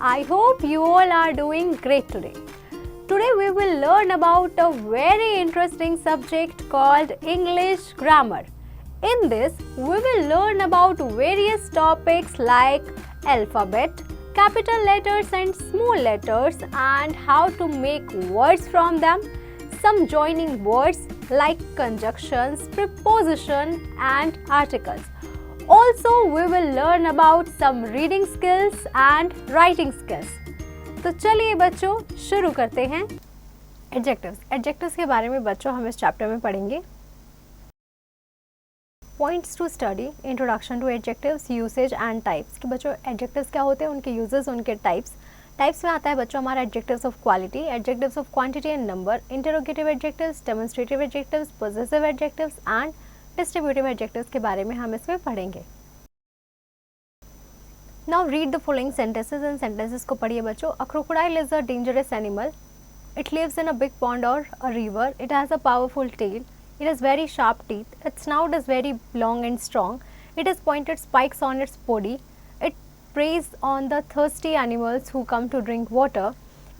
I hope you all are doing great today. Today we will learn about a very interesting subject called English grammar. In this, we will learn about various topics like alphabet, capital letters and small letters, and how to make words from them, some joining words like conjunctions, preposition and articles. Also, we will learn about some reading skills and writing skills. तो चलिए बच्चों शुरू करते हैं। Adjectives के बारे में बच्चों हम इस चैप्टर में पढ़ेंगे। Points to study, introduction to adjectives, usage and types. कि बच्चों एडजेक्टिव्स क्या होते हैं, उनके यूजेस, उनके टाइप्स में आता है बच्चों हमारा adjectives of quality, adjectives of quantity and number, interrogative adjectives, demonstrative adjectives, possessive adjectives and distributive adjectives के बारे में हम इसमें पढ़ेंगे। Now read the following sentences. इन सेंटेंसेस को पढ़िए बच्चों। A crocodile is a dangerous animal. It lives in a big pond और a river. It has a powerful tail. It has very sharp teeth. Its snout is very long and strong. It has pointed spikes on its body. It preys on the thirsty animals who come to drink water.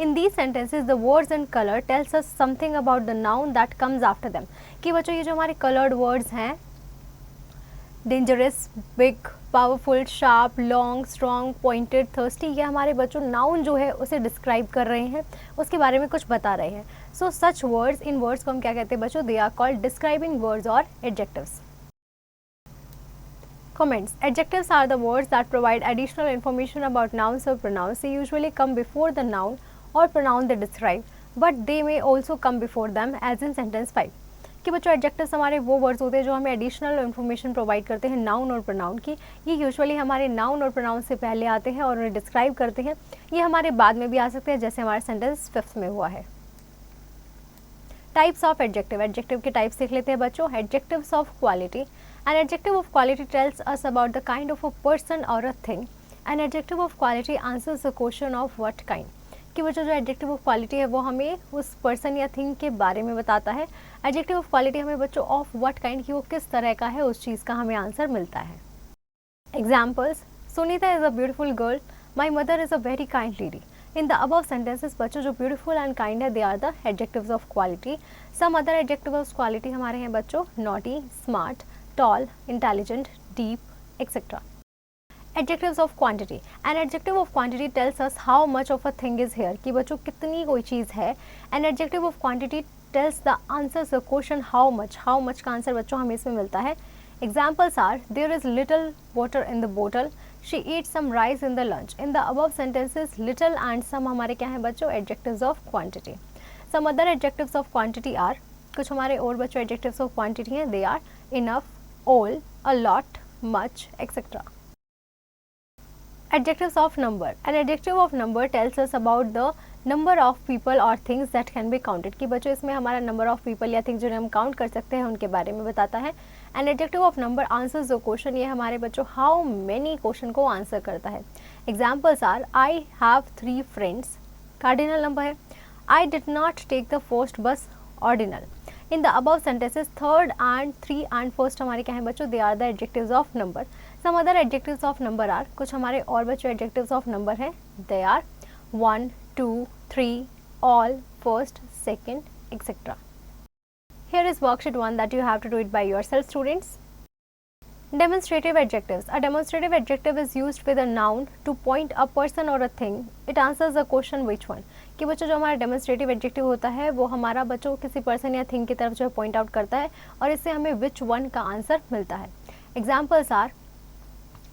In these sentences, the words and color tells us something about the noun that comes after them. कि बच्चों ये जो हमारे colored words हैं, dangerous, big, powerful, sharp, long, strong, pointed, thirsty, ये हमारे बच्चों noun जो है उसे डिस्क्राइब कर रहे हैं, उसके बारे में कुछ बता रहे हैं। सो सच वर्ड्स, इन वर्ड्स को हम क्या कहते हैं बच्चों? They are called describing words और adjectives. Comments. Adjectives are the words that provide additional information about nouns or pronouns. They usually come before the noun or pronoun they describe, but they may also come before them, as in sentence 5. कि बच्चों adjectives हमारे वो words होते हैं जो हमें additional information provide करते हैं नाउन और प्रोनाउन की। ये यूजुअली हमारे नाउन और प्रोनाउन से पहले आते हैं और उन्हें डिस्क्राइब करते हैं। ये हमारे बाद में भी आ सकते हैं, जैसे हमारा सेंटेंस 5th में हुआ है। Types of adjective. एडजेक्टिव के टाइप्स देख लेते हैं बच्चों। Adjectives of quality. An adjective of quality tells us about the kind of a person और a thing. An adjective of quality answers the question of what kind. कि बच्चों जो adjective of quality है वो हमें उस पर्सन या thing के बारे में बताता है। एडजेक्टिव ऑफ क्वालिटी हमें बच्चों ऑफ व्हाट काइंड की वो किस तरह का है, उस चीज़ का हमें आंसर मिलता है। Examples. Sunita is a beautiful girl. My mother is a very kind lady. In the above sentences बच्चों जो ब्यूटीफुल एंड काइंड है, they are the adjectives of quality. Some other adjective of quality हमारे हैं बच्चों naughty, smart, tall, intelligent, deep etcetera. Adjectives of quantity. An adjective of quantity tells us how much of a thing is here. कि बच्चों कितनी कोई चीज़ है। An adjective of quantity tells the answers the question how much. How much का answer बच्चों हमें इसमें मिलता है। Examples are there is little water in the bottle. She eats some rice in the lunch. In the above sentences, little and some हमारे क्या हैं बच्चों? Adjectives of quantity. Some other adjectives of quantity are, कुछ हमारे और बच्चों adjectives of quantity हैं, they are enough, all, a lot, much, etc. Adjectives of number. An adjective of number tells us about the number of people or things that can be counted. कि बच्चों इसमें हमारा number of people या things जो हम count कर सकते हैं उनके बारे में बताता है। An adjective of number answers the question. ये हमारे बच्चों how many क्वेश्चन को आंसर करता है। Examples are I have 3 friends. Cardinal number है। I did not take the first bus. Ordinal. In the above sentences third and 3 and first हमारे क्या हैं बच्चों? They are the adjectives of number. Some other adjectives of number are, कुछ हमारे और बच्चों adjectives of number हैं, they are 1, 2, 3, all, first, second etcetera. Here is worksheet 1 that you have to do it by yourself, students. Demonstrative adjectives. A demonstrative adjective is used with a noun to point a person or a thing. It answers the question which one. कि बच्चों जो हमारा demonstrative adjective होता है वो हमारा बच्चों किसी पर्सन या थिंग की तरफ जो है पॉइंट आउट करता है और इससे हमें विच वन का आंसर मिलता है। Examples are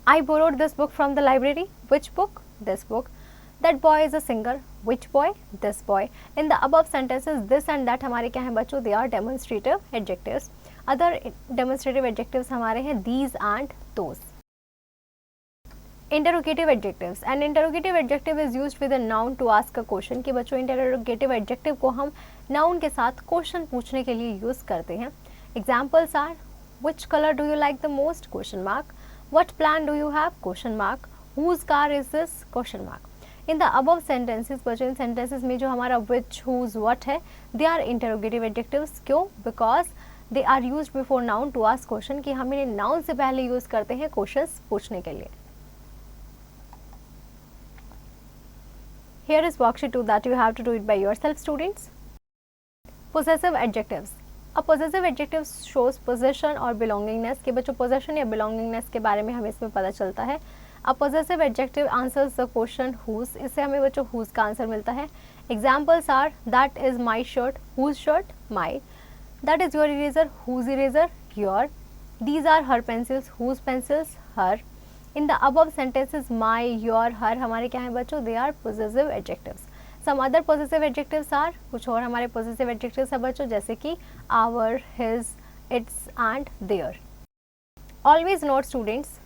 I borrowed this book from the library. Which book? This book. That boy is a singer. Which boy? This boy. In the above sentences this and that हमारे क्या हैं बच्चों? They are demonstrative adjectives. Other demonstrative adjectives हमारे हैं these and those. Interrogative adjectives. An interrogative adjective is used with a noun to ask a question. कि बच्चों interrogative adjective को हम नाउन के साथ क्वेश्चन पूछने के लिए यूज करते हैं। Examples are which colour do you like the most? Question mark. What plan do you have? Question mark. Whose car is this? Question mark. In the above sentences बच्चों in sentences में जो हमारा विच, whose, what है, they are interrogative adjectives. क्यों? Because they are used before noun to ask question. कि हम इन्हें noun से पहले यूज करते हैं क्वेश्चन पूछने के लिए। Here is worksheet 2 that you have to do it by yourself, students. Possessive adjectives. A possessive adjective shows possession और belongingness. कि बच्चों possession या belongingness के बारे में हमें इसमें पता चलता है. A possessive adjective answers the question whose. इससे हमें बच्चों whose का आंसर मिलता है. Examples are that is my shirt, whose shirt, my. That is your eraser, whose eraser, your. These are her pencils, whose pencils, her. In the above sentences my, your, her हमारे क्या हैं बच्चों? They are possessive adjectives. Some other possessive adjectives are, कुछ और हमारे possessive adjectives हैं बच्चों, जैसे कि our, his, its and their. Always note students,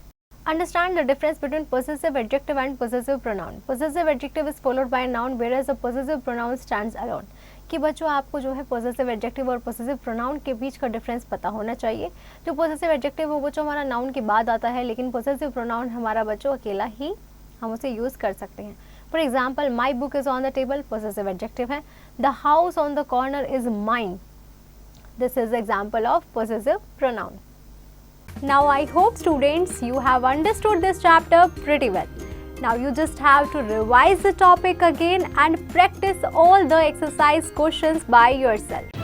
understand the difference between possessive adjective and possessive pronoun. Possessive adjective is followed by a noun whereas a possessive pronoun stands alone. कि बच्चों आपको जो है possessive adjective और possessive pronoun के बीच का difference पता होना चाहिए. जो possessive adjective वो बच्चों हमारा noun के बाद आता है, लेकिन possessive pronoun हमारा बच्चों अकेला ही हम उसे यूज़ कर सकते हैं. For example my book is on the table, possessive adjective है. The house on the corner is mine, this is example of possessive pronoun. Now I hope students you have understood this chapter pretty well. Now you just have to revise the topic again and practice all the exercise questions by yourself.